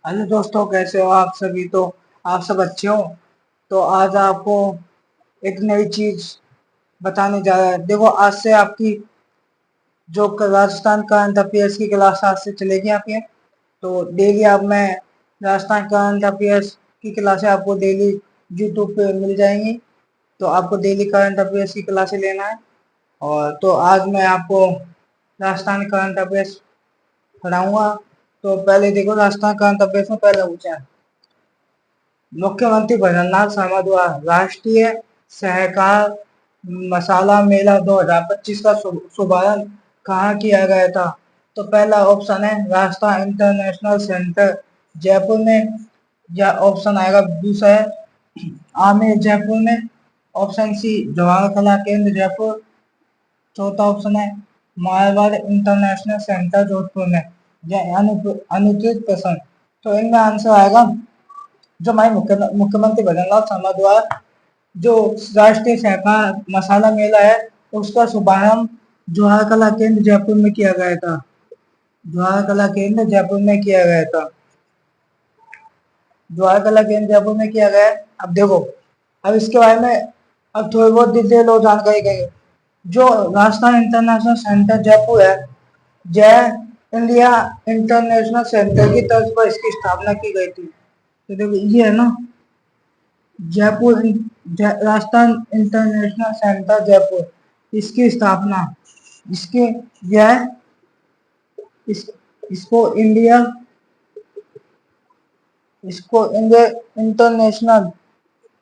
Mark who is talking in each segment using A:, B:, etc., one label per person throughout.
A: Hello दोस्तों, कैसे हो आप सभी। तो आप सब अच्छे हो। तो आज आपको एक नई चीज बताने जा रहा है। देखो, आज से आपकी जो राजस्थान करंट अफेयर्स की क्लास आज से चलेगी आपकी। तो डेली आप मैं राजस्थान करंट अफेयर्स की क्लासें आपको डेली यूट्यूब पे मिल जाएंगी। तो आपको डेली करंट अफेयर्स की क्लासें लेना है। और तो आज मैं आपको राजस्थान करंट अफेयर्स पढ़ाऊंगा। तो पहले देखो, राजस्थान करंट अफेयर्स में पहले पूछा है, मुख्यमंत्री भजनलाल शर्मा द्वारा राष्ट्रीय सहकार मसाला मेला 2025 का शुभारंभ कहाँ किया गया था। तो पहला ऑप्शन है राजस्थान इंटरनेशनल सेंटर जयपुर में, या ऑप्शन आएगा दूसरा है आमेर जयपुर में, ऑप्शन सी जवाहर कला केंद्र जयपुर, चौथा ऑप्शन है मारवाड़ इंटरनेशनल सेंटर जोधपुर में, या अनुचित प्रश्न। तो इनमें आंसर आएगा जो हमारे मुख्यमंत्री भजनलाल शर्मा द्वारा जो राष्ट्रीय सहकार मसाला मेला है उसका शुभारंभ जवाहर कला केंद्र जयपुर में किया गया था। जवाहर कला केंद्र जयपुर में किया गया था। जवाहर कला केंद्र जयपुर में किया गया है। अब देखो, अब इसके बारे में अब थोड़ी बहुत डिटेल और जानकारी करेंगे। जो राजस्थान इंटरनेशनल सेंटर जयपुर है, जय इंडिया इंटरनेशनल सेंटर की तर्ज पर इसकी स्थापना की गई थी। तो देखो, ये है ना जयपुर राजस्थान इंटरनेशनल सेंटर जयपुर, इसकी स्थापना इसके यह इस, इसको इंडिया इसको इंडिया इंटरनेशनल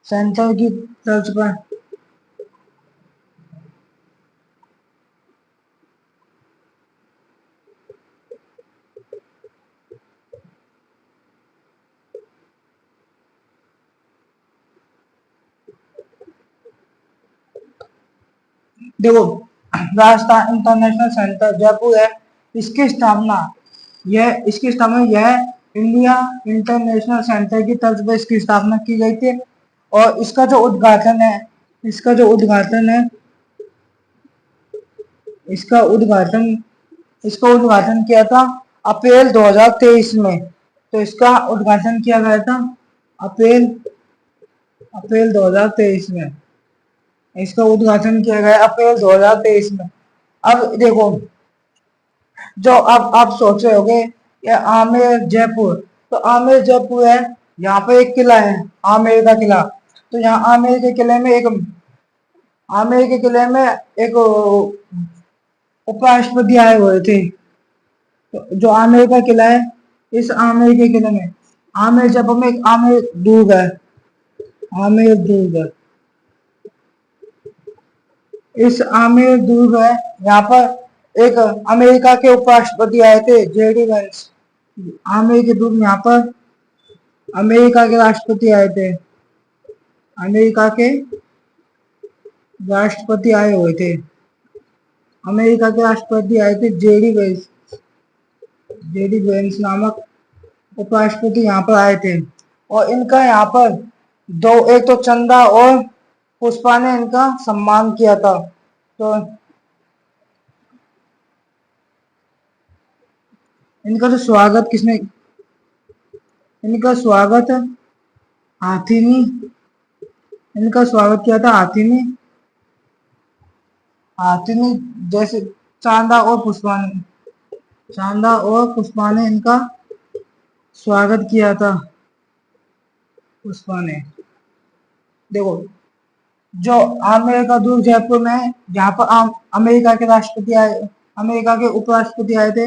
A: सेंटर की तर्ज पर देखो, राजस्थान इंटरनेशनल सेंटर जयपुर है, इसकी स्थापना यह इंडिया इंटरनेशनल सेंटर की तर्ज पर इसकी स्थापना की गई थी। और इसका जो उद्घाटन है इसका उद्घाटन इसका उद्घाटन किया था अप्रैल 2023 में। तो इसका उद्घाटन किया गया था अप्रैल अप्रैल 2023 में। इसका उद्घाटन किया गया अप्रैल 2023 में। अब देखो, जो अब आप सोच रहे होगे कि आमेर जयपुर, तो आमेर जयपुर है, यहाँ पे एक किला है आमेर का किला। तो यहाँ आमेर के किले में एक उपराष्ट्रपति आए हुए थे। तो जो आमेर का किला है, इस आमेर के किले में आमेर जयपुर में एक आमेर दुर्ग है। आमेर दुर्ग है, इस आमेर दुर्ग है, यहाँ पर एक अमेरिका के उपराष्ट्रपति आए थे जेडी वेंस। आमेर के दुर्ग, यहाँ पर अमेरिका के राष्ट्रपति आए थे। अमेरिका के राष्ट्रपति आए हुए थे। अमेरिका के राष्ट्रपति आए थे जेडी वेंस नामक उपराष्ट्रपति यहाँ पर आए थे। और इनका यहाँ पर एक तो चंदा और पुष्पा ने इनका सम्मान किया था। तो इनका जो स्वागत किसने इनका स्वागत हाथी ने इनका स्वागत किया था। हाथी ने जैसे चांदा और पुष्पा ने इनका स्वागत किया था। पुष्पा ने, देखो, जो आमेर का दुर्ग जयपुर में है, जहाँ पर अमेरिका के उपराष्ट्रपति आए थे।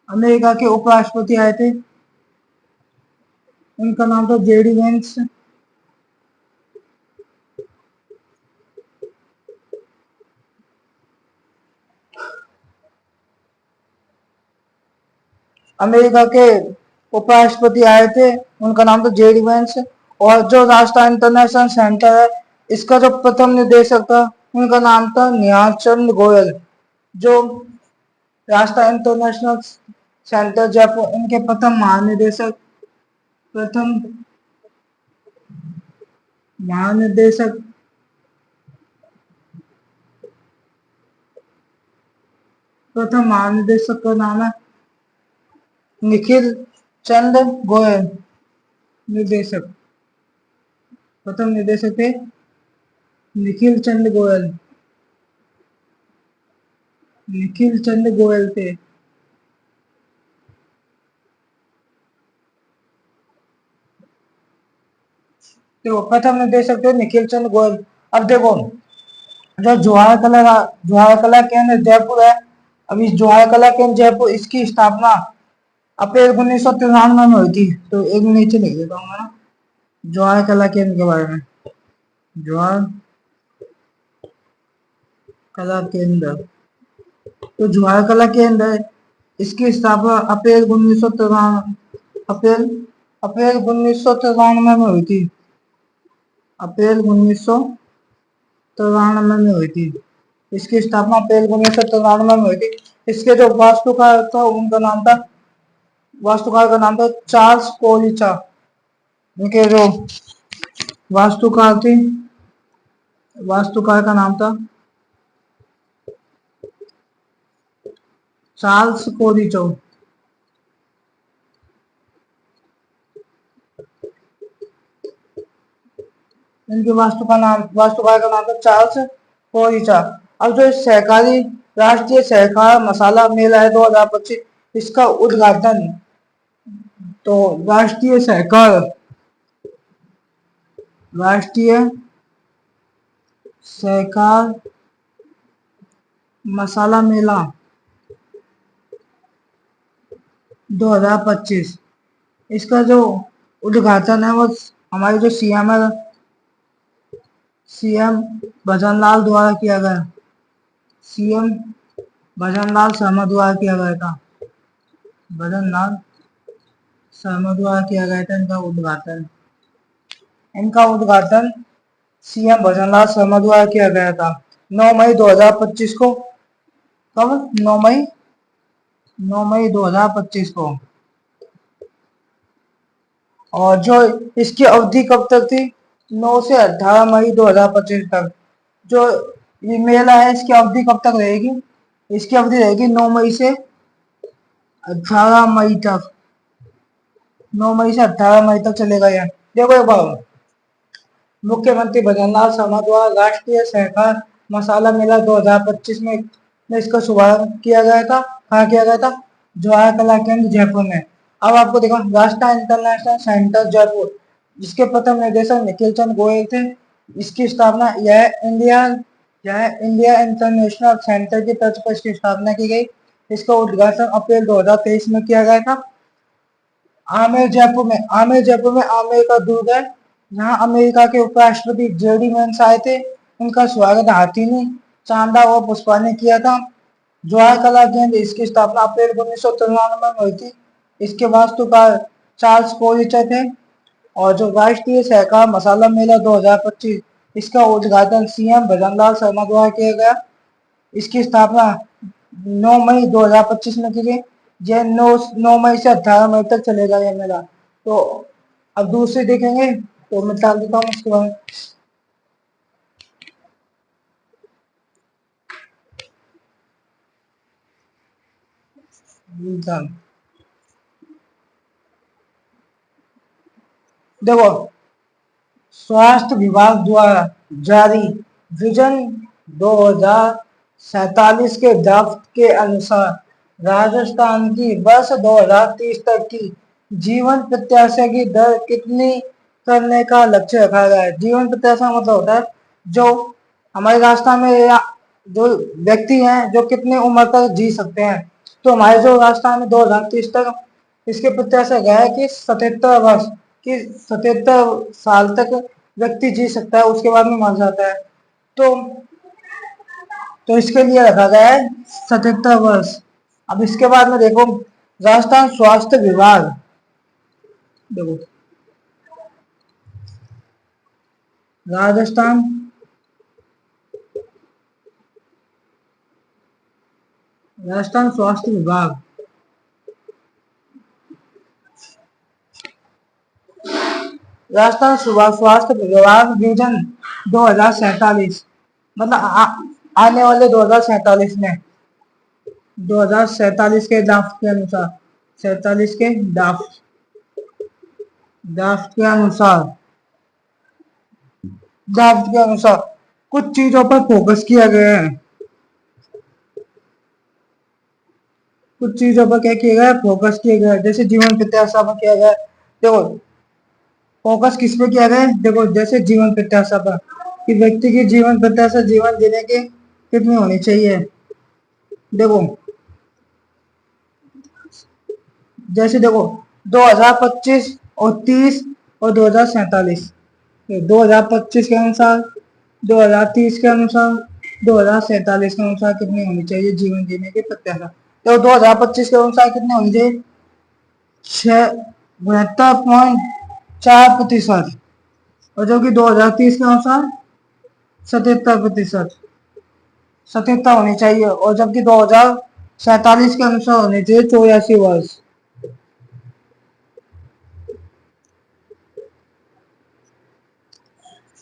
A: अमेरिका के उपराष्ट्रपति आए थे, उनका नाम था जेडी वेंस। अमेरिका के उपराष्ट्रपति आए थे, उनका नाम था जेडी वेंस। और जो राजस्थान इंटरनेशनल सेंटर है, इसका जो प्रथम निदेशक था, उनका नाम था निहाल चंद गोयल। जो राजस्थान इंटरनेशनल सेंटर जयपुर, इनके प्रथम महानिदेशक प्रथम महानिदेशक का नाम है निखिल चंद गोयल निर्देशक, प्रथम निर्देशक थे निखिल चंद गोयल, निखिल चंद गोयल थे। तो प्रथम निर्देशक थे निखिल चंद गोयल। अब देखो, जो जवाहर कला केंद्र जयपुर है, अब इस जवाहर कला केंद्र जयपुर, इसकी स्थापना अप्रैल 1993 में हुई थी। तो एक नीचे लिख देता हूँ मैं जवाहर कला केंद्र के बारे में। जवाहर कला केंद्र, तो जवाहर कला केंद्र है, इसकी स्थापना अप्रैल अप्रैल 1993 में हुई थी। अप्रैल 1993 में हुई थी। इसकी स्थापना अप्रैल 1993 में हुई थी। इसके जो वास्तुकार था, उनका नाम था, वास्तुकार का नाम था चार्ल्स कोलिचा। उनके जो वास्तुकार थे, वास्तुकार का नाम था चार्ल्स कोलिचो। इनके वास्तुकार का नाम था चार्ल्स कोलिचा। अब जो सहकारी राष्ट्रीय सहकार मसाला मेला है 2025, इसका उद्घाटन, तो राष्ट्रीय सहकार मसाला मेला 2025, इसका जो उद्घाटन है वो हमारे जो सीएम है, सीएम भजनलाल द्वारा किया गया, सीएम भजनलाल शर्मा द्वारा किया गया था, भजनलाल शर्मा द्वारा किया गया था इनका उद्घाटन सीएम भजनलाल शर्मा द्वारा किया गया था 9 मई 2025 को। कब? 9 मई 2025 को। और जो इसकी अवधि कब तक थी? 9 से 18 मई 2025 तक। जो ये मेला है, इसकी अवधि कब तक रहेगी? इसकी अवधि रहेगी 9 मई से 18 मई तक। 9 मई से 18 मई तक चलेगा यह। देखो एक बार, मुख्यमंत्री भजनलाल शर्मा द्वारा राष्ट्रीय सहकार मसाला मेला 2025 में इसका शुभारंभ किया गया था। कहाँ किया गया था? जवाहर कला केंद्र जयपुर में। अब आपको देखो, राष्ट्रीय इंटरनेशनल सेंटर जयपुर, जिसके प्रथम निदेशक निखिल चंद गोयल थे। इसकी स्थापना यह इंडिया इंटरनेशनल सेंटर की तर्ज पर इसकी स्थापना की गई। इसका उद्घाटन अप्रैल 2023 में किया गया था। आमेर जयपुर में आमेर का दुर्ग है, जहाँ अमेरिका के उपराष्ट्रपति जेडी वेंस आए थे। उनका स्वागत हाथी ने, चांदा और पुष्पा ने किया था। जवाहर कला केंद्र, इसकी स्थापना अप्रैल 1993 में हुई थी। इसके वास्तुकार चार्ल्स कोलिचा थे। और जो राष्ट्रीय सहकार मसाला मेला 2025, इसका उद्घाटन सीएम भजनलाल शर्मा द्वारा किया गया। इसकी स्थापना 9 मई 2025 में की गई। यह 9 मई से 18 मई तक चलेगा यह मेला। तो अब दूसरे देखेंगे, तो मैं डाल देता हूँ इसके बाद। देखो, स्वास्थ्य विभाग द्वारा जारी विजन 2047 के ड्राफ्ट के अनुसार राजस्थान की वर्ष 2030 तक की जीवन प्रत्याशा की दर कितनी करने का लक्ष्य रखा गया है। जीवन प्रत्याशा मतलब होता है जो हमारे राजस्थान में जो व्यक्ति हैं जो कितनी उम्र तक जी सकते हैं। तो हमारे जो राजस्थान में 2030 तक इसके प्रत्याशा गया है कि 77 वर्ष कि 77 साल तक व्यक्ति जी सकता है, उसके बाद में मर जाता है। तो इसके लिए रखा गया है 77 वर्ष। अब इसके बाद में देखो, राजस्थान स्वास्थ्य विभाग, देखो राजस्थान स्वास्थ्य विभाग, राजस्थान स्वास्थ्य विभाग विजन 2047, मतलब आने वाले 2047 में, 2047 के ड्राफ्ट के अनुसार सैतालीस के ड्राफ्ट ड्राफ्ट के अनुसार ड्राफ्ट के अनुसार कुछ चीजों पर फोकस किया गया है। कुछ चीजों पर क्या किया गया है, फोकस किया गया है। जैसे जीवन प्रत्याशा पर किया गया है। देखो फोकस किस पे किया गया है, देखो जैसे जीवन प्रत्याशा पर कि व्यक्ति की जीवन प्रत्याशा जीवन जीने की कितनी होनी चाहिए। देखो जैसे देखो 2025 और 30 और 2047, 2025 के अनुसार, 2030 के अनुसार, 2047 के अनुसार कितनी होनी चाहिए जीवन जीने की प्रत्याशा। तो 2025 के अनुसार कितनी होनी चाहिए, 72.4%। और जो कि 2030 के अनुसार 77%, 77 होनी चाहिए। और जबकि 2047 के अनुसार होनी चाहिए 84 वर्ष।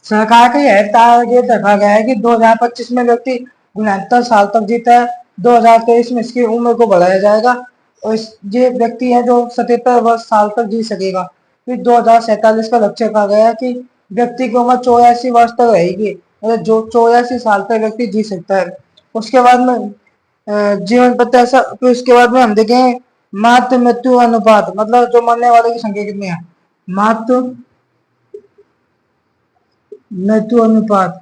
A: सरकार का यह टारगेट रखा गया है कि 2025 में व्यक्ति 69 साल तक जीता है, 2023 में इसकी उम्र को बढ़ाया जाएगा और ये व्यक्ति है जो 77 साल तक जी सकेगा। फिर 2047 का लक्ष्य रखा गया है कि व्यक्ति की उम्र 84 वर्ष तक रहेगी, मतलब जो 84 साल तक व्यक्ति जी सकता है। उसके बाद में जीवन प्रत्याशा, फिर उसके बाद में हम देखें मातृ मृत्यु अनुपात, मतलब जो मरने वालों की संख्या कितनी है, मातृ मृत्यु अनुपात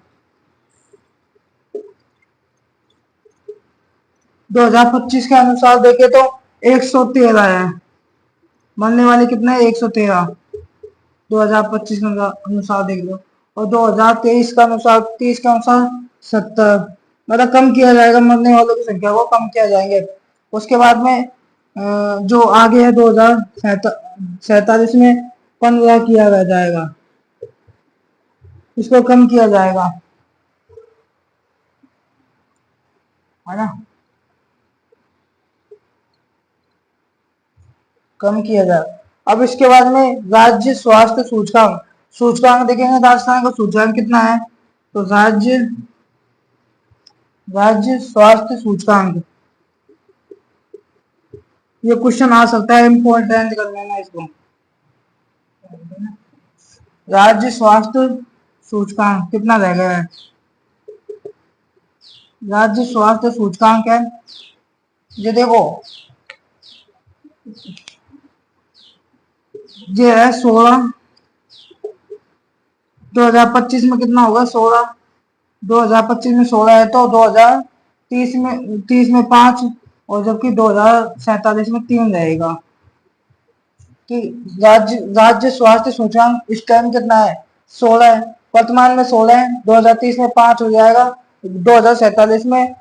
A: 2025 के अनुसार देखे तो 113 है। मरने वाले कितने, 113 2025 के अनुसार देख लो। और 2023 का अनुसार, 30 के अनुसार 70, मतलब कम किया जाएगा, मरने वालों की संख्या को कम किया जाएंगे। उसके बाद में जो आगे है 2047 में 15 किया जाएगा, इसको कम किया जाएगा, है ना, कम किया जाए। अब इसके बाद में राज्य स्वास्थ्य सूचकांक, सूचकांक देखेंगे राजस्थान का सूचकांक कितना है, तो राज्य स्वास्थ्य सूचकांक, ये क्वेश्चन आ सकता है, इम्पोर्टेंट कर लेना इसको। राज्य स्वास्थ्य सूचकांक कितना रह गया है, राज्य स्वास्थ्य सूचकांक है, ये देखो ये है 16, 2025 में कितना होगा 16, 2025 में 16 है तो 2030 में 5, और जबकि 2047 में 3 रहेगा। कि राज्य स्वास्थ्य सूचकांक इस टाइम कितना है, 16 है, वर्तमान में 16 है, 2030 में 5 हो जाएगा, 2047 में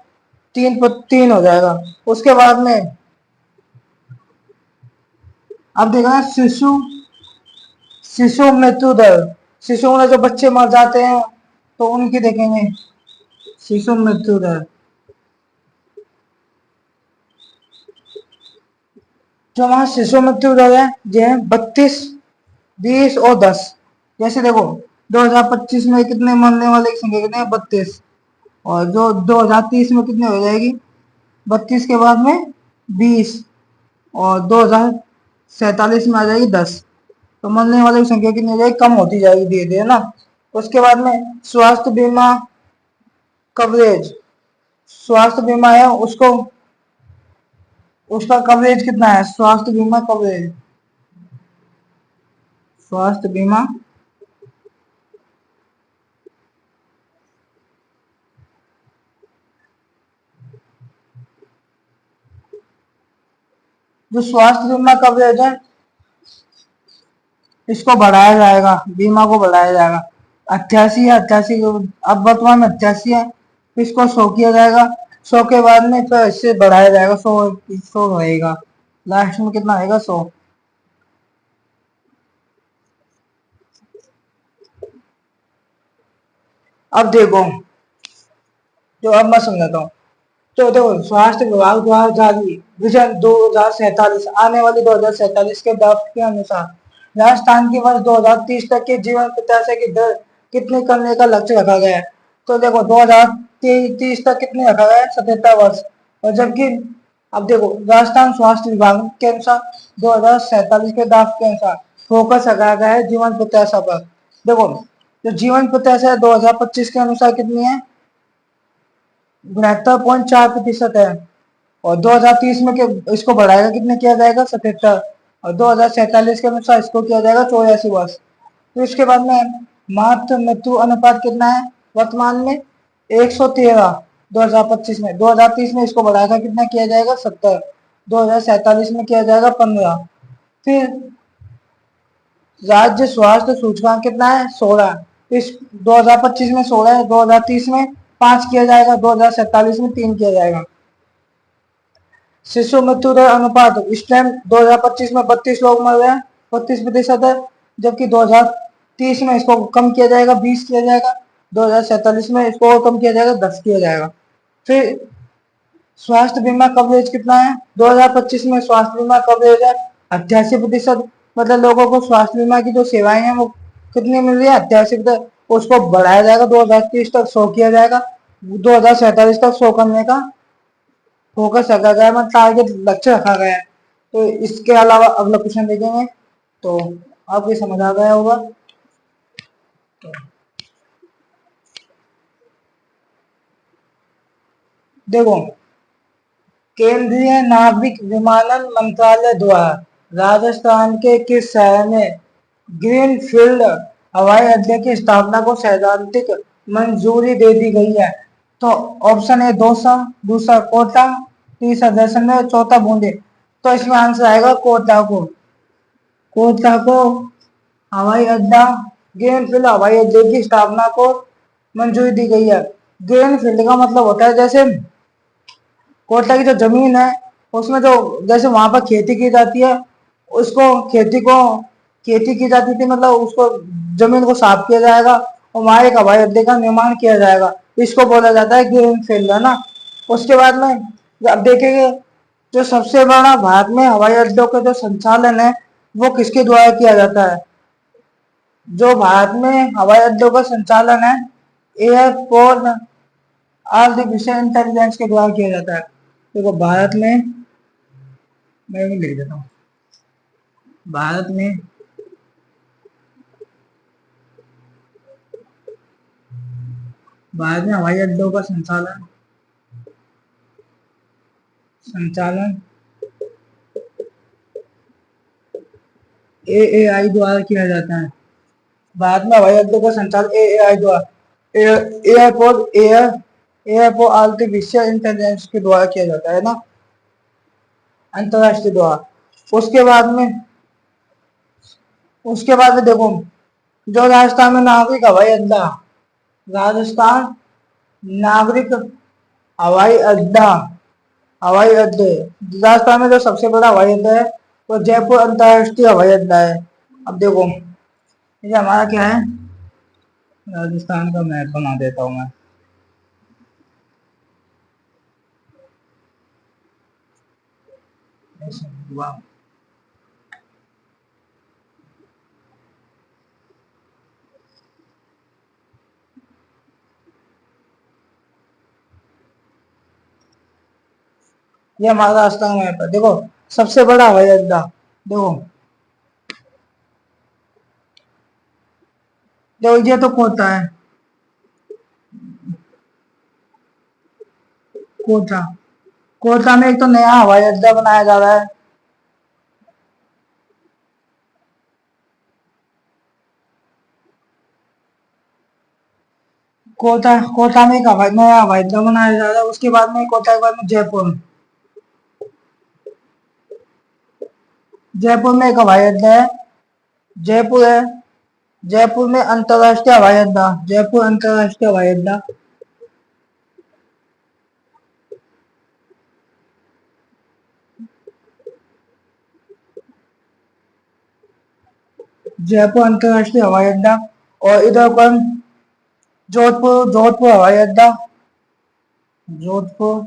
A: 3 हो जाएगा। उसके बाद में अब देखना शिशु मृत्यु दर, शिशु में जो बच्चे मर जाते हैं तो उनकी देखेंगे शिशु मृत्यु दर। जो वहां शिशु मृत्यु दर है ये है 32, 20 और 10। जैसे देखो 2025 में कितने मरने वाले की संख्या कितने, 32, और जो 2030 में कितने हो जाएगी, 32 के बाद में 20, और 2047 में आ जाएगी 10। तो मरने वाले की संख्या कितनी हो जाएगी, कम होती जाएगी धीरे धीरे ना। उसके बाद में स्वास्थ्य बीमा कवरेज, स्वास्थ्य बीमा है उसको, उसका कवरेज कितना है, स्वास्थ्य बीमा कवरेज, स्वास्थ्य बीमा जो स्वास्थ्य बीमा कवरेज है इसको बढ़ाया जाएगा, बीमा को बढ़ाया जाएगा। 88 है, 88 अब वर्तमान में 88 है, इसको 100 किया जाएगा, 100 के बाद में फिर इससे बढ़ाया जाएगा, 100 रहेगा, लास्ट में कितना आएगा 100। अब देखो जो अब मैं समझाता हूँ, तो देखो स्वास्थ्य विभाग द्वारा जारी विजन 2047, आने वाली 2047 के ड्राफ्ट के अनुसार राजस्थान की वर्ष 2030 तक के जीवन प्रत्याशा की दर कितने करने का लक्ष्य रखा गया है। तो देखो 2030 तक कितने रखा गया है, 77 वर्ष, और जबकि अब देखो, राजस्थान स्वास्थ्य विभाग के अनुसार 2047 के ड्राफ्ट के अनुसार फोकस रखा गया है जीवन प्रत्याशा पर। देखो, जो जीवन प्रत्याशा 2025 के अनुसार कितनी है, 72.4% है। और 2030 में इसको बढ़ाएगा, कितने किया जाएगा, 77। और 2047 के अनुसार इसको किया जाएगा 84 वर्ष। तो इसके बाद में मातृ मृत्यु अनुपात कितना है वर्तमान में, 113 2025 में। 2030 में इसको बढ़ाकर कितना किया जाएगा, 70। 2047 में किया जाएगा 15। फिर राज्य स्वास्थ्य सूचकांक कितना है, 16। इस 2025 में 16 है, 2030 में 5 किया जाएगा, 2047 में 3 किया जाएगा। शिशु मृत्यु दर अनुपात इस टाइम 2025 में 32 लोग मर रहे हैं, 32% है। जबकि 2030 में इसको कम किया जाएगा, 20 किया जाएगा। 2047 में इसको और कम किया जाएगा, 10 किया जाएगा। फिर स्वास्थ्य बीमा कवरेज कितना है, 2025 में स्वास्थ्य बीमा कवरेज है 88%। मतलब लोगों को स्वास्थ्य बीमा की जो सेवाएं हैं वो कितनी मिल रही है, 88%। उसको बढ़ाया जाएगा, 2030 तक 100 किया जाएगा, 2047 तक 100 करने का फोकस रखा गया है, मतलब टारगेट लक्ष्य रखा गया है। तो इसके अलावा अगला क्वेश्चन देखेंगे तो आपको समझ आ गया होगा। तो देखो, केंद्रीय नागरिक विमानन मंत्रालय द्वारा राजस्थान के किस शहर में ग्रीनफील्ड हवाई अड्डे की स्थापना को सैद्धांतिक मंजूरी दे दी गई है। तो ऑप्शन ए दौसा, दूसरा कोटा, तीसरा जैसलमेर, चौथा बूंदी। तो इसमें आंसर आएगा कोटा को। कोटा को हवाई अड्डा, ग्रीनफील्ड हवाई अड्डे की स्थापना को मंजूरी दी गई है। ग्रीनफील्ड का मतलब होता है जैसे कोटला की जो जमीन है उसमें जो जैसे वहां पर खेती की जाती है, उसको खेती की जाती थी, मतलब उसको जमीन को साफ किया जाएगा और वहां एक हवाई अड्डे का निर्माण किया जाएगा। इसको बोला जाता है ग्रीन फील्ड, है ना। उसके बाद में अब देखेंगे, जो सबसे बड़ा भारत में हवाई अड्डों का जो संचालन है वो किसके द्वारा किया जाता है। जो भारत में हवाई अड्डों का संचालन है एयरपोर्ट आर्टिफिशियल इंटेलिजेंस के द्वारा किया जाता है। देखो, भारत में, मैं भी लिख देता हूँ, भारत में हवाई अड्डों का संचालन संचालन एएआई द्वारा किया जाता है। भारत में हवाई अड्डों का संचालन एएआई द्वारा, एयरपोर्ट आर्टिफिशियल इंटेलिजेंस के द्वारा किया जाता है ना, अंतरराष्ट्रीय द्वारा। उसके बाद में देखो, जो राजस्थान में नागरिक हवाई अड्डा, राजस्थान नागरिक हवाई अड्डा, हवाई अड्डे, राजस्थान में जो सबसे बड़ा हवाई अड्डा है वो जयपुर अंतरराष्ट्रीय हवाई अड्डा है। अब देखो, ये हमारा क्या है, राजस्थान का मैप बना देता हूँ मैं। वाह, ये हमारा राजस्थान का मैप है। देखो, सबसे बड़ा हवाई अड्डा, देखो देखो ये तो कोटा है, कोटा। कोटा में एक तो नया हवाई अड्डा बनाया जा रहा है। कोटा में एक नया हवाई अड्डा बनाया जा रहा है। उसके बाद में कोटा के बाद में जयपुर, जयपुर में एक हवाई अड्डा है, जयपुर है। जयपुर में अंतरराष्ट्रीय हवाई अड्डा, जयपुर अंतरराष्ट्रीय हवाई अड्डा। जयपुर अंतरराष्ट्रीय हवाई अड्डा। और इधर पर जोधपुर हवाई अड्डा, जोधपुर।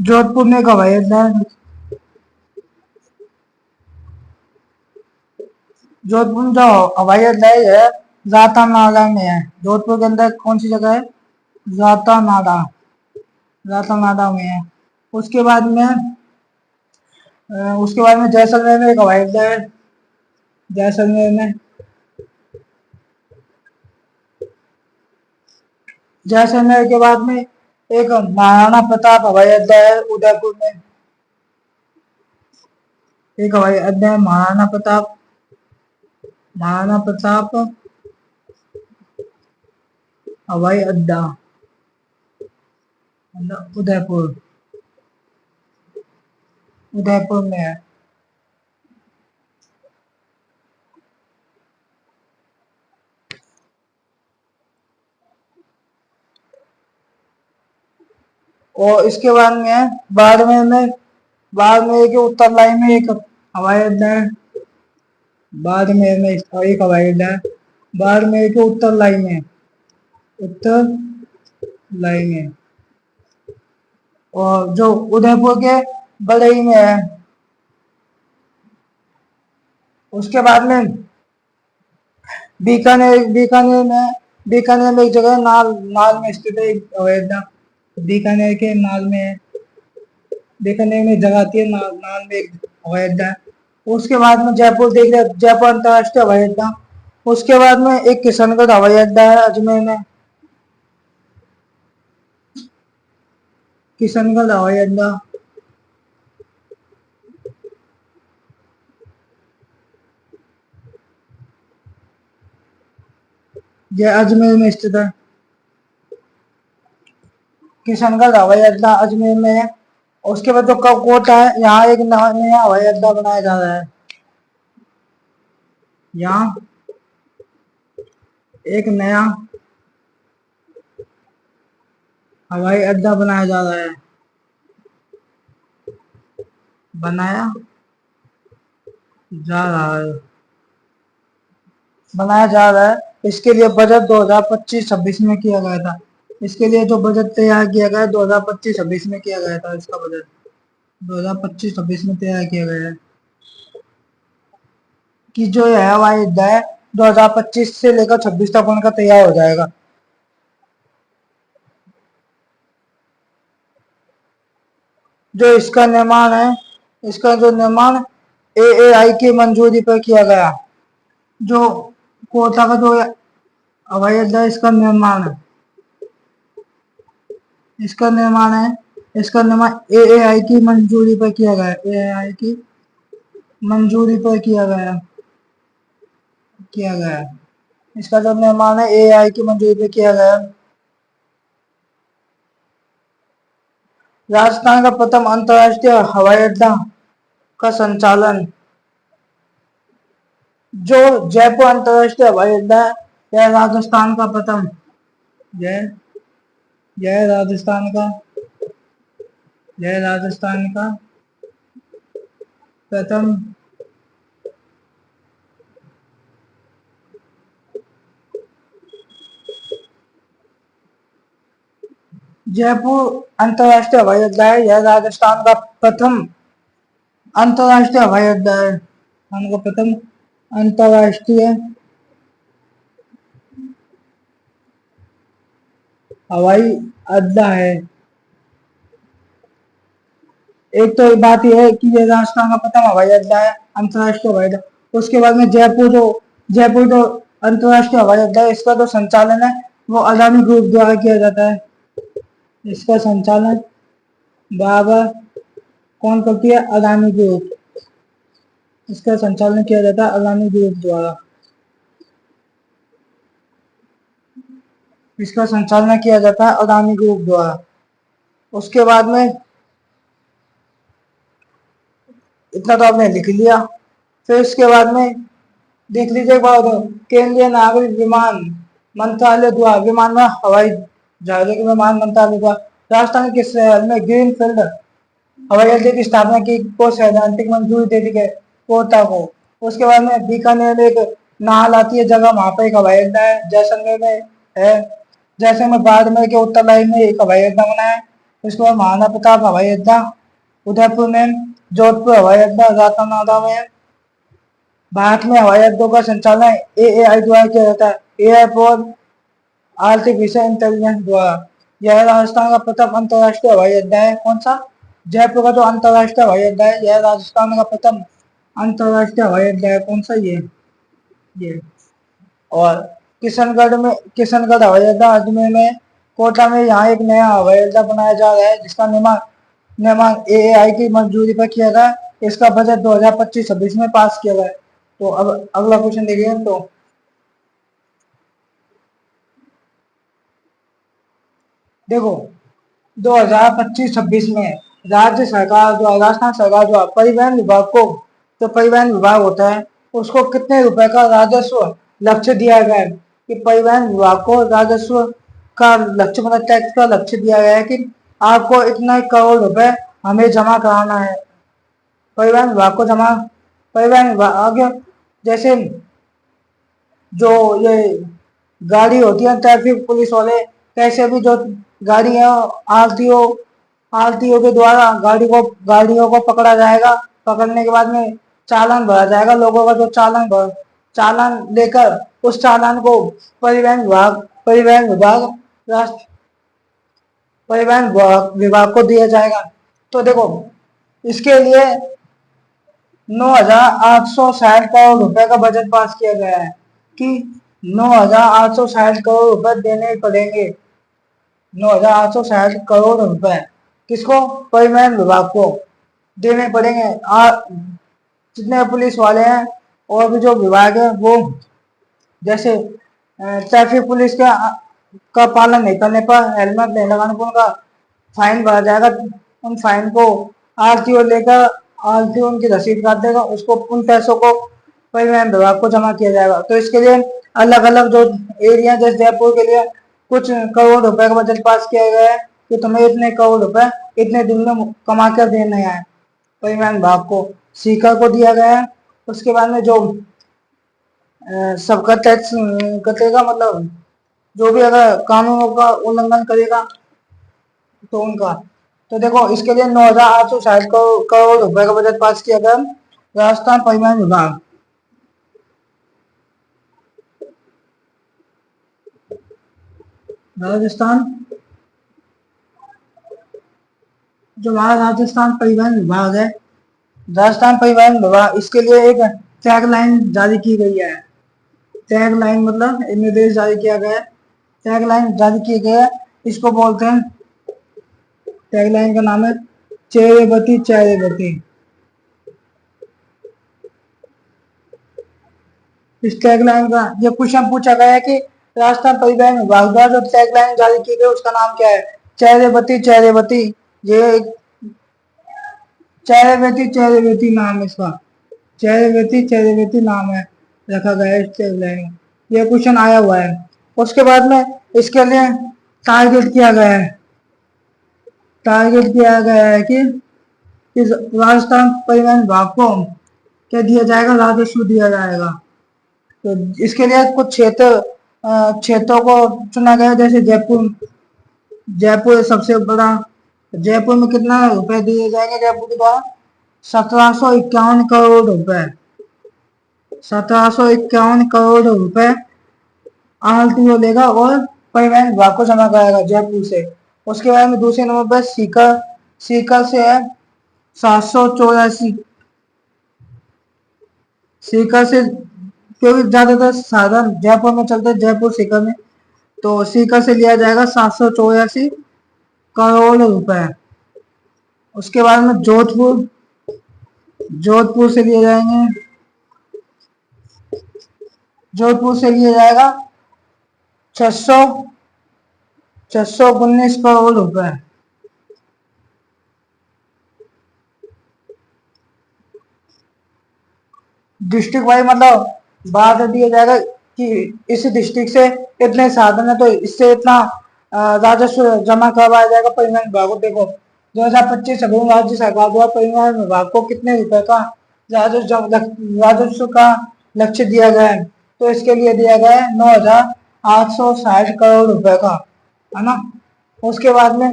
A: जोधपुर में एक हवाई अड्डा है। जोधपुर में जो हवाई अड्डा है राता नाला में है। जोधपुर के अंदर कौन सी जगह है, रातानाडा, रातानाडा में है। उसके बाद में जैसलमेर में एक हवाई अड्डा है, जैसलमेर में। जैसलमेर के बाद में एक महाराणा प्रताप हवाई अड्डा है उदयपुर में। एक हवाई अड्डा है महाराणा प्रताप, महाराणा प्रताप हवाई अड्डा उदयपुर, उदयपुर में है। और इसके बाद में है बाड़मेर के उत्तर लाइन में एक हवाई अड्डा है। बाड़मेर में एक हवाई अड्डा है, बाड़मेर के उत्तर लाइन में, उत्तर लाइन में। और जो उदयपुर के बड़ई में है। उसके बाद में बीकानेर में एक जगह नाल नाल में स्थित है एक हवाई अड्डा, बीकानेर के नाल में है। बीकानेर में जगह आती है, नाल में एक हवाई अड्डा है। उसके बाद में जयपुर देख लिया, जयपुर अंतरराष्ट्रीय हवाई अड्डा। उसके बाद में एक किशनगढ़ हवाई अड्डा है अजमेर में, किशनगढ़ हवाई अड्डा। यह अजमेर में स्थित है, किशनगढ़ हवाई अड्डा अजमेर में है। उसके बाद जो कोटा है, यहाँ एक नया हवाई अड्डा बनाया जा रहा है। यहाँ एक नया हवाई अड्डा बनाया जा रहा है, बनाया जा रहा है, बनाया जा रहा है। इसके लिए बजट 2025-26 में किया गया था। इसके लिए जो बजट तैयार किया गया 2025-26 में किया गया था। इसका बजट 2025-26 में तैयार किया गया है कि जो है हवाई अड्डा है 2025 से लेकर 26 तक उनका तैयार हो जाएगा। जो इसका निर्माण है, इसका जो निर्माण AAI की मंजूरी पर किया गया। जो कोटा का जो हवाई अड्डा इसका निर्माण है, इसका निर्माण AAI की मंजूरी पर किया गया, AAI की मंजूरी पर किया गया। इसका जो निर्माण है AAI की मंजूरी पर किया गया। राजस्थान का प्रथम अंतरराष्ट्रीय हवाई अड्डा का संचालन, जो जयपुर अंतरराष्ट्रीय हवाई अड्डा है, यह राजस्थान का प्रथम, यह राजस्थान का प्रथम जयपुर अंतरराष्ट्रीय हवाई अड्डा है। यह राजस्थान का प्रथम अंतरराष्ट्रीय हवाई अड्डा है, राजस्थान का प्रथम अंतरराष्ट्रीय हवाई अड्डा है। एक तो बात यह है कि ये राजस्थान का प्रथम हवाई अड्डा है, अंतरराष्ट्रीय हवाई अड्डा। उसके बाद में जयपुर जो अंतरराष्ट्रीय हवाई अड्डा है, इसका जो संचालन है वो अदानी ग्रुप द्वारा किया जाता है। इसका संचालन बराबर कौन करती है? अदानी ग्रुप। इसका संचालन किया जाता है अदानी ग्रुप द्वारा। इसका संचालन किया जाता है अदानी ग्रुप द्वारा। उसके बाद में इतना तो आपने लिख लिया। फिर इसके बाद में देख लीजिए केंद्रीय नागरिक विमान मंत्रालय द्वारा, विमान में हवाई जहाजों के विमान मंत्रालय द्वारा राजस्थान के शहर में ग्रीनफील्ड हवाई अड्डे की स्थापना की को सैद्धांतिक मंजूरी दे दी गई, कोटा को। उसके बाद में बीकानेर में एक नाल आती है जगह, वहां पर एक हवाई अड्डा है। जैसलमेर में है, जैसलमेर बाड़मेर के उत्तर लाइन में एक हवाई अड्डा बना है। उसके बाद महाराणा प्रताप हवाई अड्डा उदयपुर में, जोधपुर हवाई अड्डा रातानाडा में। भारत में हवाई अड्डों का संचालन AAI द्वारा किया जाता है, एयरपोर्ट आर्टिफिशियल इंटेलिजेंस द्वारा। यह राजस्थान का प्रथम अंतरराष्ट्रीय हवाई अड्डा है। कौन सा? जयपुर का जो अंतरराष्ट्रीय हवाई अड्डा है, यह राजस्थान का प्रथम अंतरराष्ट्रीय हवाई अड्डा है। कौन सा? ये। और किशनगढ़ हवाई अड्डा अजमेर में, कोटा में यहाँ एक नया हवाई अड्डा बनाया जा रहा है जिसका निर्माण निर्माण एएआई की मंजूरी पर किया गया। इसका बजट 2025-26 में पास किया गया। तो अब अगला क्वेश्चन देखिए। तो देखो, 2025-26 में राज्य सरकार जो राजस्थान सरकार जो परिवहन विभाग को, जो परिवहन विभाग होता है, उसको कितने रुपए का राजस्व लक्ष्य दिया गया है? कि परिवहन विभाग को राजस्व का लक्ष्य, मतलब टैक्स का लक्ष्य दिया गया है कि आपको इतना करोड़ रुपए हमें जमा कराना है। परिवहन विभाग को जमा, परिवहन विभाग जैसे जो ये गाड़ी होती है, ट्रैफिक पुलिस वाले, कैसे भी जो गाड़ियां आरटीओ आरटीओ के द्वारा गाड़ियों को पकड़ा जाएगा। पकड़ने के बाद में चालान भरा जाएगा। लोगों का जो चालान लेकर उस चालान को परिवहन विभाग राष्ट्र विभाग को दिया जाएगा। तो देखो, इसके लिए 9,860 करोड़ रुपए का बजट पास किया गया है कि 9,860 करोड़ रुपए देने पड़ेंगे। 9,860 करोड़ रुपए किसको? परिवहन विभाग को देने पड़ेंगे। जितने पुलिस वाले हैं और भी जो विभाग है, वो जैसे ट्रैफिक पुलिस का पालन नहीं करने पर, हेलमेट नहीं लगाने पर उनका फाइन भरा जाएगा। उन फाइन को आरटीओ लेकर, आरटीओ उनकी रसीद काट देगा, उसको उन पैसों को परिवहन विभाग को जमा किया जाएगा। तो इसके लिए अलग अलग जो एरिया, जैसे जयपुर के लिए कुछ करोड़ रुपए का बजट पास किया गया है कि तुम्हें इतने करोड़ रुपए इतने दिन में कमा कर देने हैं। परिवहन विभाग को, सीकर को दिया गया है। उसके बाद में जो सबका टैक्स कटेगा, मतलब जो भी अगर कानूनों का उल्लंघन करेगा तो उनका। तो देखो, इसके लिए 9,860 करोड़ रुपए का बजट पास किया गया राजस्थान परिवहन विभाग। राजस्थान, जो हमारा राजस्थान परिवहन विभाग है, राजस्थान परिवहन विभाग, इसके लिए एक टैगलाइन जारी की गई है। टैगलाइन मतलब एक निर्देश जारी किया गया है, टैगलाइन जारी की गई है। इसको बोलते हैं, टैगलाइन का नाम है चेरेबती चेरेबती। इस टैगलाइन का ये क्वेश्चन पूछा गया है कि राजस्थान परिवहन विभाग द्वारा जो टैगलाइन जारी की गई उसका नाम क्या है? चेरेबती चेरेबती। ये चेरेबती नाम है इसका। चेरेबती नाम है, रखा गया है इस टैगलाइन। ये क्वेश्चन आया हुआ है। उसके बाद में इसके लिए टारगेट किया गया है, कि राजस्थान परिवहन विभाग को क्या दिया जाएगा? राजस्व दिया जाएगा। तो इसके लिए कुछ क्षेत्रों को चुना गया, जैसे जयपुर सबसे बड़ा। जयपुर में कितना रुपए दिए जाएंगे जयपुर के द्वारा? 1751 करोड़ रुपए। 1751 करोड़ रुपए आरटीओ लेगा और परिवहन विभाग को जमा कराएगा जयपुर से। उसके बाद में दूसरे नंबर पर सीकर से है 784। सीकर से, क्योंकि ज्यादातर साधन जयपुर में चलते हैं, जयपुर सीकर में, तो सीकर से लिया जाएगा 784 करोड़ रुपए। उसके बाद में जोधपुर से लिए जाएंगे, जोधपुर से लिया जाएगा 619 करोड़ रुपए। डिस्ट्रिक्ट वाइज मतलब बात दिया जाएगा कि इस डिस्ट्रिक्ट से इतने साधन है तो इससे इतना राजस्व जमा करवाया जाएगा परिवहन विभाग को। देखो, 2025-26 राज्य सरकार द्वारा परिवहन विभाग को कितने रुपए का राजस्व का लक्ष्य दिया गया है? तो इसके लिए दिया गया है 9,860 करोड़ रुपए का, है ना। उसके बाद में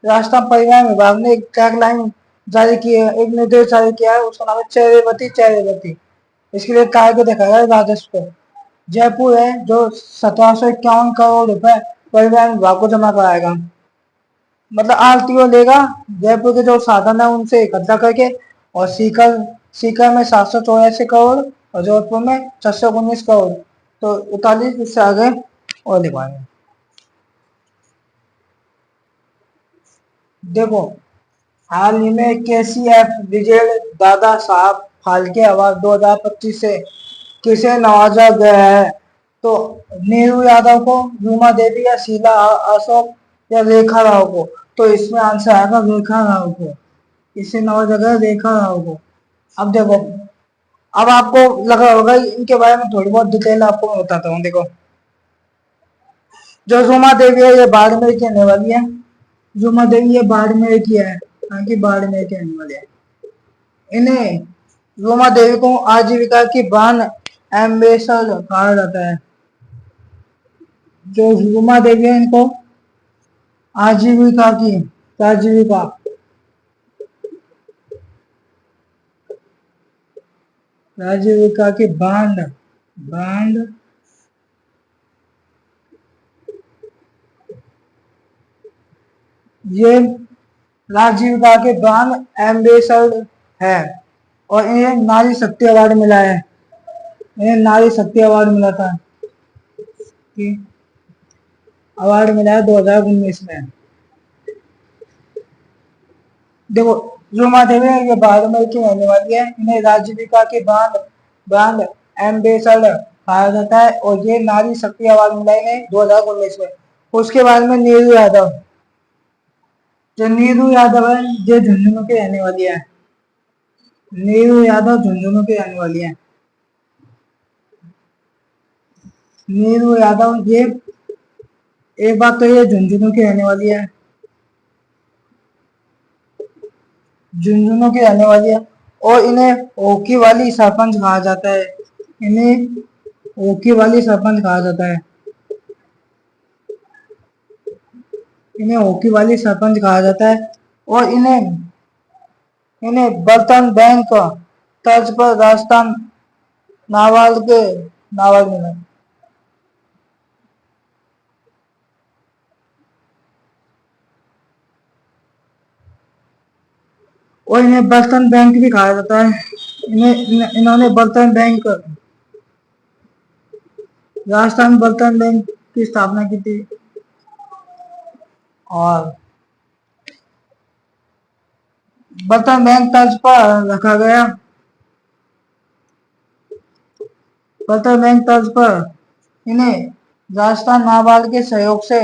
A: राजस्थान परिवहन विभाग ने एक टैगलाइन जारी की है, एक निर्देश जारी किया है, उसका नाम है चेरेबती चेरेबती। इसके लिए टारगेट देखा गया राजस्व को। जयपुर है जो 1751 करोड़ रुपए परिवहन विभाग को जमा कराएगा। मतलब आरटीओ लेगा जयपुर के जो साधन है उनसे इकट्ठा करके, और सीकर सीकर में 784 करोड़ और जोधपुर में 619 करोड़, तो 41 इससे आगे और लिखवाएंगे। देखो, हाल ही में KCF brigade Dada Saheb Phalke award 2025 से किसे नवाजा गया है? तो नीरू यादव को, रूमा देवी या शीला अशोक या रेखा राव को? तो इसमें आंसर आएगा रेखा राव को। इसे नवाजा गया रेखा राव को। अब देखो, अब आपको लगा होगा इनके बारे में थोड़ी बहुत डिटेल आपको मैं बताता हूँ। देखो, जो रूमा देवी है ये बाड़मेर की रहने वाली है। रूमा देवी ये बाड़मेर की है, हाँ की बाड़मेर के रहने वाली है। इन्हें, रूमा देवी को आजीविका की बान एम्बेसडर कहा जाता है। जो रूमा देवी है इनको आजीविका की, आजीविका आजीविका की बांड बांड ये राजीविका के ब्रांड एम्बेसडर है, और इन्हें नारी शक्ति अवार्ड मिला है। इन्हें नारी शक्ति अवार्ड मिला था, अवार्ड मिला है 2019 में। देखो, रूमा देवी ये बाड़मेर की रहने वाली है। इन्हें राजीविका के ब्रांड ब्रांड एम्बेसडर कहा जाता है, और ये नारी शक्ति अवार्ड मिला है 2019 में। उसके बाद में नीरू यादव, जो नीरू यादव है ये झुंझुनू की रहने वाली है। नीरू यादव झुंझुनू की रहने वाली है। नीरू यादव ये, एक बात तो ये झुंझुनू की रहने वाली है, झुंझुनू की रहने वाली है, और इन्हें ओकी वाली सरपंच कहा जाता है। इन्हें ओकी वाली सरपंच कहा जाता है। इन्हें ओकी वाली सरपंच कहा जाता है, और इन्हें इन्हें बर्तन बैंक तर्ज पर राजस्थान नाबार्ड मिला, और इन्हें बर्तन बैंक भी कहा जाता है। इन्होंने बर्तन बैंक, राजस्थान बर्तन बैंक की स्थापना की थी। और बर्तन बैंक तर्ज पर रखा गया, बर्तन बैंक तर्ज पर इन्हें राजस्थान नाबार्ड के सहयोग से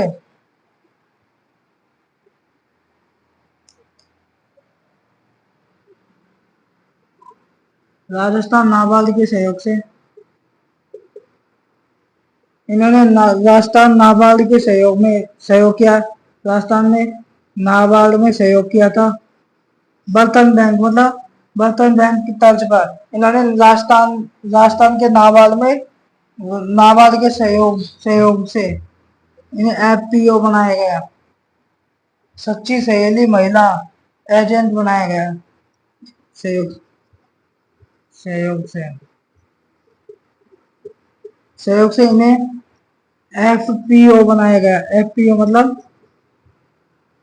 A: राजस्थान नाबार्ड के सहयोग से इन्होंने राजस्थान नाबार्ड के सहयोग किया। राजस्थान में नाबार्ड में सहयोग किया था। बर्तन बैंक मतलब बर्तन बैंक की तर्ज पर इन्होंने राजस्थान राजस्थान के नाबार्ड के सहयोग सहयोग से इन्हें FPO बनाया गया, सच्ची सहेली महिला एजेंट बनाया गया। सहयोग सहयोग से सहयोग से इन्हें FPO बनाया गया। FPO मतलब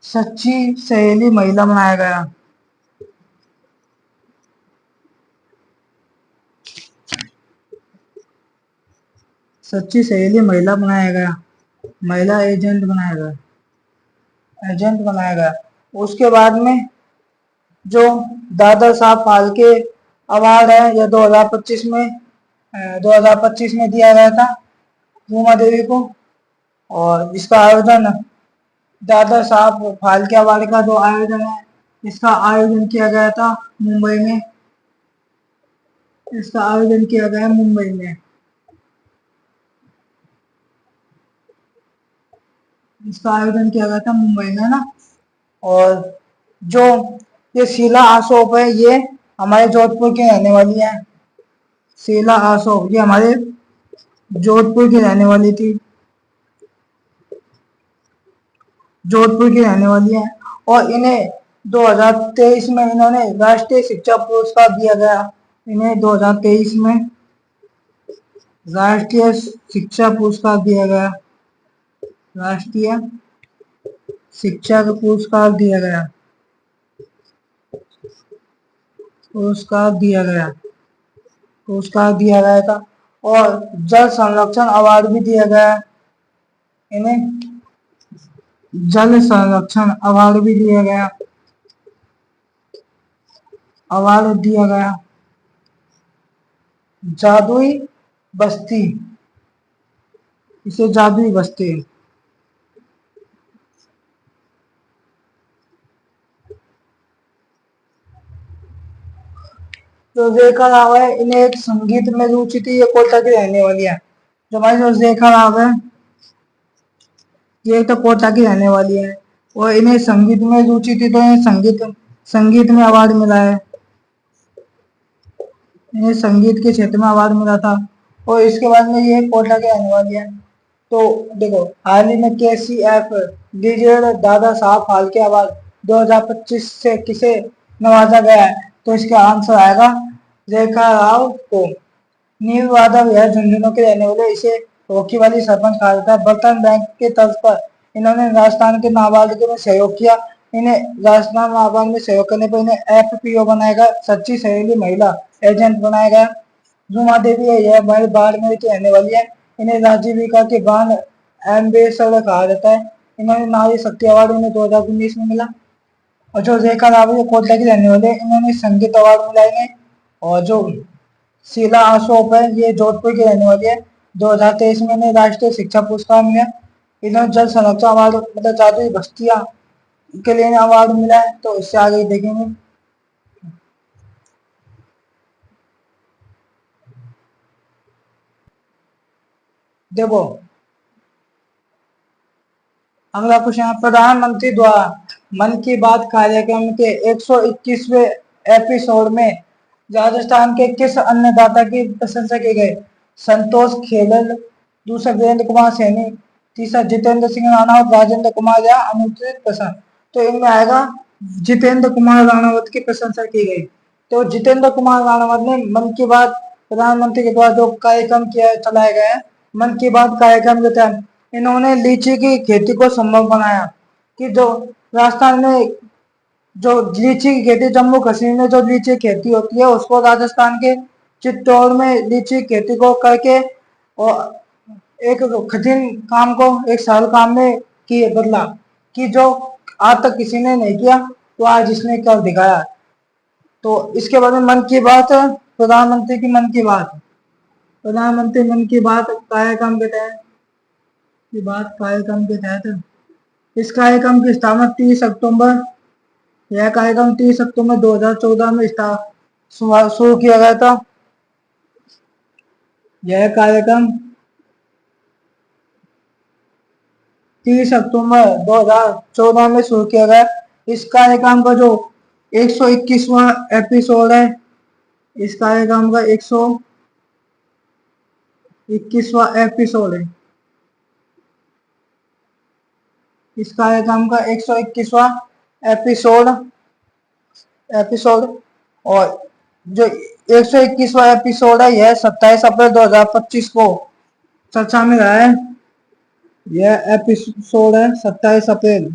A: सच्ची सहेली महिला बनाया गया। सच्ची सहेली महिला बनाया गया, महिला एजेंट बनाया गया, एजेंट बनाया गया। उसके बाद में जो दादा साहब फाल्के अवार्ड है यह 2025 में दिया गया था रूमा देवी को, और इसका आयोजन दादा साहब फाल्के अवार्ड का जो आयोजन है इसका आयोजन किया गया था मुंबई में। इसका आयोजन किया गया मुंबई में। इसका आयोजन किया गया था मुंबई में ना। और जो ये शीला अशोक है ये हमारे जोधपुर की रहने वाली है। शीला अशोक ये हमारे जोधपुर की रहने वाली थी, जोधपुर की रहने वाली है। और इन्हें 2023 में इन्होंने राष्ट्रीय शिक्षा पुरस्कार दिया गया। इन्हें 2023 में राष्ट्रीय शिक्षा पुरस्कार दिया गया। राष्ट्रीय शिक्षा का पुरस्कार दिया गया, पुरस्कार दिया गया, पुरस्कार दिया गया था। और जल संरक्षण अवार्ड भी दिया गया इन्हें, जल संरक्षण अवार्ड भी दिया गया, अवार्ड दिया गया। जादुई बस्ती, इसे जादुई बस्ती। तो देखा राव है, इन्हें एक संगीत में रुचि थी, ये कोटा की रहने वाली है। जो हमारी जो रेखा राव है, ये तो कोटा की रहने वाली है और इन्हें संगीत में रुचि थी, तो इन्हें संगीत में अवार्ड मिला है, इन्हें संगीत के क्षेत्र में अवार्ड मिला था। और इसके बाद में ये कोटा के रहने वाली है। तो देखो, हाल ही में KCF legend Dada Saheb Phalke award 2025 से किसे नवाजा गया है? तो इसका आंसर आएगा रेखा राव को। नील यादव यह झुंझुनू के रहने वाले, इसे हॉकी वाली सरपंच कहा जाता है। बर्तन बैंक के तर्ज पर इन्होंने राजस्थान के नाबालिगों में सहयोग किया। इन्हें राजस्थान नाबालिग में सहयोग करने पर इन्हें FPO बनाया गया, सच्ची सहेली महिला एजेंट बनाया गया। जुमा देवी है, यह बाड़मेर की रहने वाली है। इन्हें राजीविका के ब्रांड एम्बेसडर कहा जाता है। इन्होंने नारी शक्ति अवार्ड इन्हें 2019 में मिला। और जो रेखा राव है, कोटला की रहने वाले, इन्होंने संगीत अवार्ड मिला इन्हें। और जो शीला अशोक है, ये जोधपुर की रहने वाली है। 2023 में इन्हें राष्ट्रीय शिक्षा पुरस्कार मिला। इन्होंने जल संरक्षण अवार्ड, मतलब जादुई बस्तियां के लिए अवार्ड मिला है। तो इससे आगे देखेंगे। देखो, अगला क्वेश्चन, प्रधानमंत्री द्वारा मन की बात कार्यक्रम के 121वें एपिसोड में राजस्थान के किस अन्नदाता की प्रशंसा की गई? संतोष खेलल, दूसरा वीरेंद्र कुमार सैनी, तीसरा जितेंद्र सिंह राणावत, राजेंद्र कुमार या अनुचित प्रसन्न। तो इनमें आएगा जितेंद्र कुमार राणावत की प्रशंसा की गई। तो जितेंद्र कुमार राणावत ने मन की बात, प्रधानमंत्री के द्वारा जो कार्यक्रम किया चलाया गया है, मन की बात कार्यक्रम के तहत इन्होंने लीची की खेती को संभव बनाया। कि जो राजस्थान में जो लीची की खेती, जम्मू कश्मीर में जो लीची की खेती होती है, उसको राजस्थान के चित्तौड़ में लीची की खेती को करके और एक कठिन काम को एक सरल काम में किए बदला, कि जो आज तक किसी ने नहीं किया, तो आज इसने कर दिखाया। तो इसके बाद में मन की बात, प्रधानमंत्री की मन की बात, प्रधानमंत्री मन की बात कार्यक्रम के तहत, की बात कार्यक्रम के तहत इस कार्यक्रम की स्थापना 30 अक्टूबर, यह कार्यक्रम 30 अक्टूबर 2014 में शुरू किया गया था। यह कार्यक्रम 30 अक्टूबर 2014 में शुरू किया गया। इस कार्यक्रम का जो 121वां एपिसोड है, इस कार्यक्रम का 121वां एपिसोड है, इस कार्यक्रम का 121वां एपिसोड एपिसोड और जो 121वां एपिसोड है, यह 27 अप्रैल 2025 को चर्चा में रहा है। यह एपिसोड है 27 अप्रैल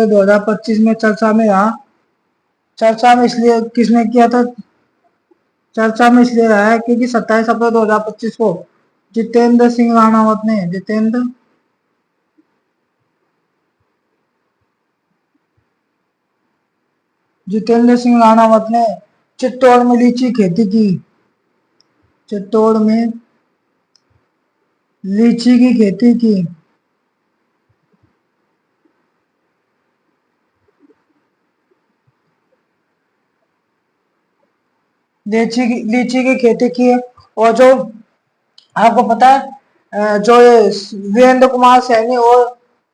A: 2025 में चर्चा में रहा। चर्चा में इसलिए किसने किया था? चर्चा में इसलिए रहा है क्योंकि 27 अप्रैल 2025 को जितेंद्र सिंह राणावत ने, जितेंद्र सिंह राणावत ने चित्तौड़ में लीची खेती की, चित्तौड़ में लीची की खेती की। लीची की खेती की है। और जो आपको पता है, जो ये वीरेंद्र कुमार सैनी और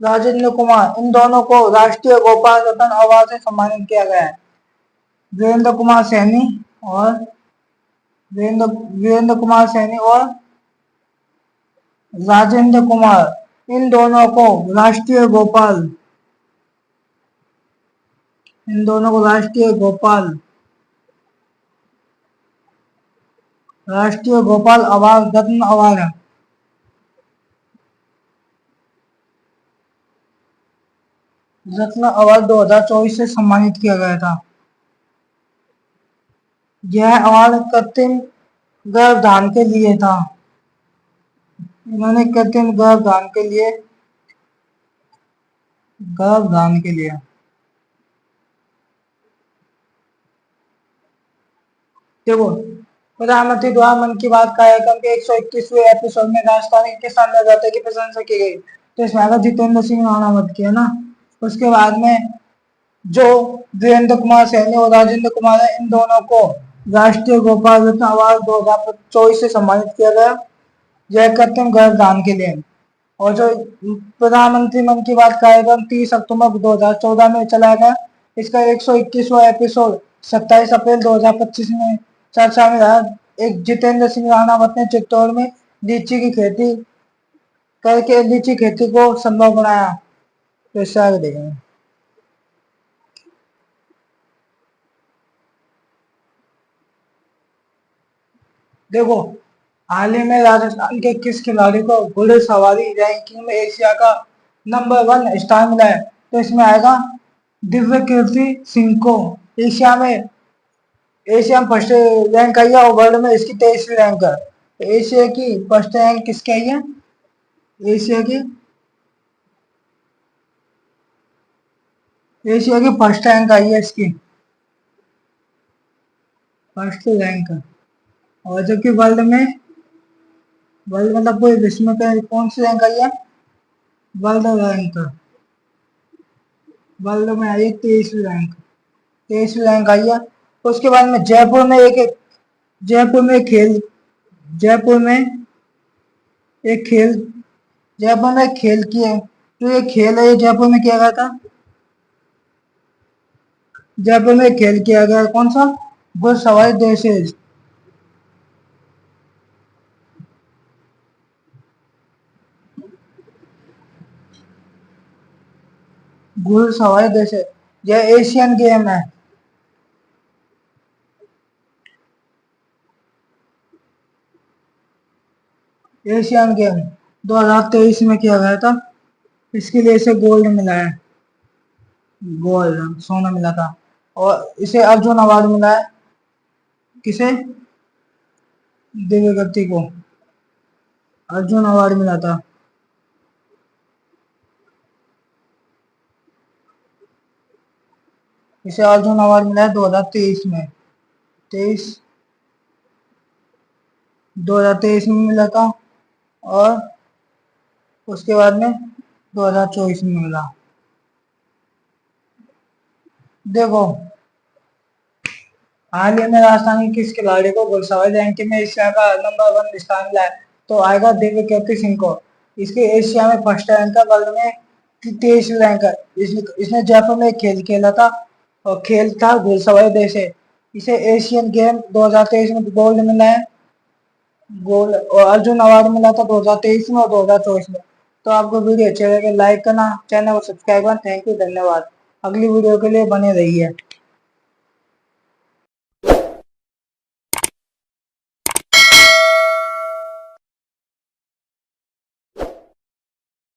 A: राजेंद्र कुमार, इन दोनों को राष्ट्रीय गोपाल रत्न अवार्ड से सम्मानित किया गया है। वीरेंद्र कुमार सैनी और वीरेंद्र कुमार सैनी और राजेंद्र कुमार, इन दोनों को राष्ट्रीय गोपाल, इन दोनों को राष्ट्रीय गोपाल अवार्ड, रत्न अवार्ड रत्न अवार्ड 2024 से सम्मानित किया गया था। यह अवार्ड कृत्रिम गर्भधान के लिए था। इन्होंने कृत्रिम गर्भधान के लिए देखो, प्रधानमंत्री द्वारा मन की बात कार्यक्रम के 121वें एपिसोड में राजस्थान के किसान निर्माता की प्रशंसा की गई। तो इसमें आएगा जितेंद्र सिंह राणावत की, है ना। उसके बाद में जो वीरेंद्र कुमार सैनी और राजेंद्र कुमार है, इन दोनों को राष्ट्रीय गोपाल रत्न अवार्ड 2024 से सम्मानित किया गया। यह कृत्रिम गर्भधान के लिए। और जो प्रधानमंत्री मन की बात कार्यक्रम 30 अक्टूबर 2014 में चलाया गया, इसका 121वां एपिसोड 27 अप्रैल 2025 में चर्चा में रहा। एक जितेंद्र सिंह राणावत ने चित्तौड़ में लीची की खेती करके लीची खेती को संभव बनाया। तो इससे आगे देखेंगे। देखो, हाल ही में राजस्थान के किस खिलाड़ी को घुड़सवारी रैंकिंग में एशिया का नंबर 1 स्थान मिला है? तो इसमें आएगा दिव्य कीर्ति सिंह को। एशिया में फर्स्ट रैंक आई है और वर्ल्ड में इसकी 23वीं रैंक है। तो एशिया की फर्स्ट रैंक किसकी आई है? एशिया की फर्स्ट रैंक आई है इसकी, फर्स्ट रैंक। और जबकि वर्ल्ड मतलब पूरे विश्व में कौन सी रैंक आई है? वर्ल्ड रैंक, वर्ल्ड में आई है 23वीं रैंक आई है। उसके बाद में जयपुर में एक खेल जयपुर में एक खेल जयपुर में एक खेल की है। तो ये खेल है, ये जयपुर में किया गया था। जयपुर में एक खेल किया गया, कौन सा? घुड़सवारी ड्रेसेज। घुड़सवारी ड्रेसेज, यह एशियन गेम है। एशियन गेम 2023 में किया गया था। इसके लिए इसे गोल्ड मिला है, गोल्ड सोना मिला था। और इसे अर्जुन अवार्ड मिला है। किसे? दिव्य गति को अर्जुन अवार्ड मिला था। इसे अर्जुन अवार्ड मिला है 2023 में। 2023 में मिला था। और उसके बाद में 2024 में मिला। देखो, हाल ही में राजस्थान के किस खिलाड़ी को घुड़सवारी रैंकिंग में एशिया का नंबर 1 स्थान मिला है? तो आएगा दिव्य कीर्ति सिंह को। इसके एशिया में फर्स्ट रैंक है, वर्ल्ड में 23वीं रैंक है। इसने जयपुर में एक खेल खेला था और खेल था घुड़सवारी देश है। इसे एशियन गेम 2023 में गोल्ड मिला है, गोल्ड। और अर्जुन अवार्ड मिला था 2023 में और 2024 में। तो आपको वीडियो अच्छी लगे लाइक करना, चैनल को सब्सक्राइब करना। थैंक यू, धन्यवाद। अगली वीडियो के लिए बने रहिए।